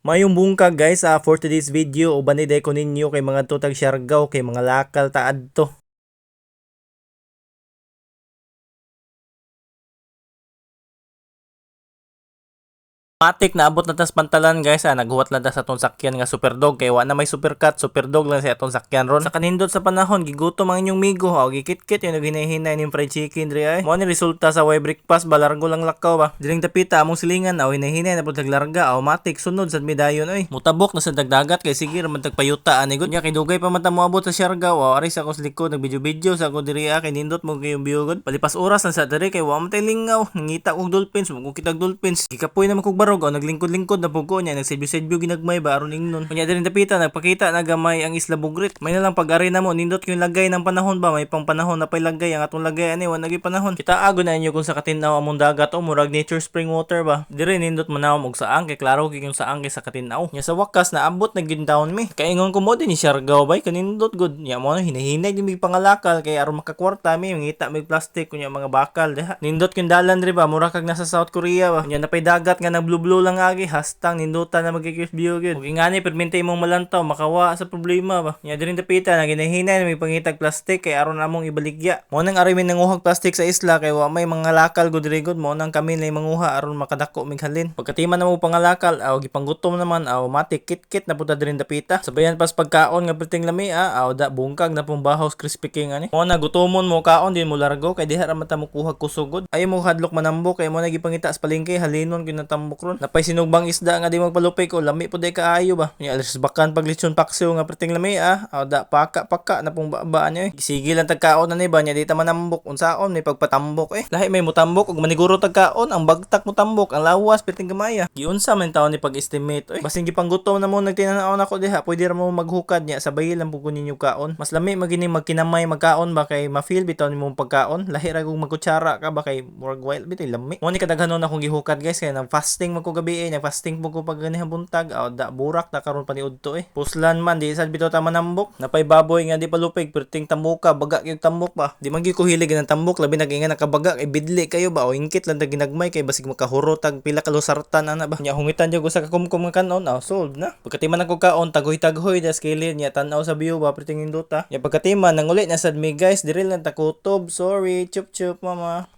Mayong bungkag guys for today's video uban ni ko ninyo kay mga tutag Siargao kay mga lakal taad to. Matik na abot na tas pantalan guys naghuwat lang ta sa atong sakyan nga superdog kay wa na may supercut superdog lang sa atong sakyan ron. Sa kanindot sa panahon gigutom ang inyong migo gikitkit yung hinahinay ning fried chicken diri ay. Mo ni resulta sa way breakfast balargo lang lakaw ba. Diring tapita among silingan hinahinay na pud larga matik sunod sa midayon oy. Mutabok na sa dagdagat kay sige ra man tagpayuta ani gud nya kay dugay pa man ta moabot sa Siargao ari sa akong likod nagvideo-video sa ako diri kay nindot mo kayong biyogod. Palipas oras na sa diri kay wa man tay lingaw nangita og dolphins mo kitag dolphins gikapoy na kog barog naglingkod-lingkod na pugo niya nagsedyo-sedyo ginagmay ba aron ingnon kunya din dapita nagpakita na gamay ang Isla Bugrit may na lang pag-ari na mo nindot yung lagay ng panahon ba may pang panahon na pay lagay ang atong lagay ani wa nagi panahon kita ago na inyo kung sa katinaw among dagat o murag nature spring water ba dire nindot manawom og saang kay klaro kay yung saang kay sa katinaw nya sa wakas naabot na gid down mi kay ingon ko mo din ni Siargao bay kanindot gud nya mo hinahinay din mig pangalakal kay aron makakwarta mi ngita mig plastic kunya mga bakal diha nindot kun dalan diri ba mura kag nasa South Korea ba nya napay dagat nga nag blue lang agi hastang nindutan na magkikisbiyo gid ug ingani permente imong malantaw makawa sa problema ba nya diri dapita na ginahinay na may pangitag plastic kay aron namong ibaligya mo nang ari min nanguhag plastic sa isla kay wa may mga lakal gud diri gud mo nang kami lay manguha aron makadako mig halin pagkatiman namo pangalakal gipanggutom naman matik kit na puta diri dapita sabayan pas pagkaon nga perting lami da bungkag na pong bahos crispy king ani mo na gutomon mo kaon din mo largo kay diha ra man ta mo kuhag kusugod ay mo hadlok manambok kay mo na gipangita sa palengke halinon kinatambok ron napay sinugbang isda nga di magpalupay ko lami po day kaayo ba nya alas bakan pag lechon paksiw nga perting lami da paka na pong babaan niya sige lang tagkaon na ni ba nya di ta manambok unsaon may pagpatambok lahi may mutambok ug maniguro tagkaon ang bagtak mutambok ang lawas perting gamaya giunsa man taon ni pag-estimate basing gipanggutom na mo nagtinanaw ako diha pwede ra mo maghukad nya sabay lang pug ninyo kaon mas lami magini magkinamay magkaon ba kay ma-feel bitaw nimo pagkaon lahi ra kung magkutsara ka ba kay murag wild bitay lami mo ni kadaghanon akong gihukad guys kay nang fasting man ko gabi nag-fasting po ko pag ganihang buntag da burak na karon paniudto puslan man di sad bitaw ta manambok napay baboy nga di palupig perting tambuka baga yung tambok ba di man gyud ko hilig ng tambok labi nagingan nakabaga kay bidli kayo ba o ingkit lang tag ginagmay kay basig makahuro tag pila ka lusartan ana ba nya hungitan jud ko sa kakumkum nga kanon solved na pagkatiman ako kaon tagoy-tagoy das kilid nya tan-aw sa view ba perting induta nya pagkatiman nang uli na sad mi guys diri lang takutob sorry chup chup mama.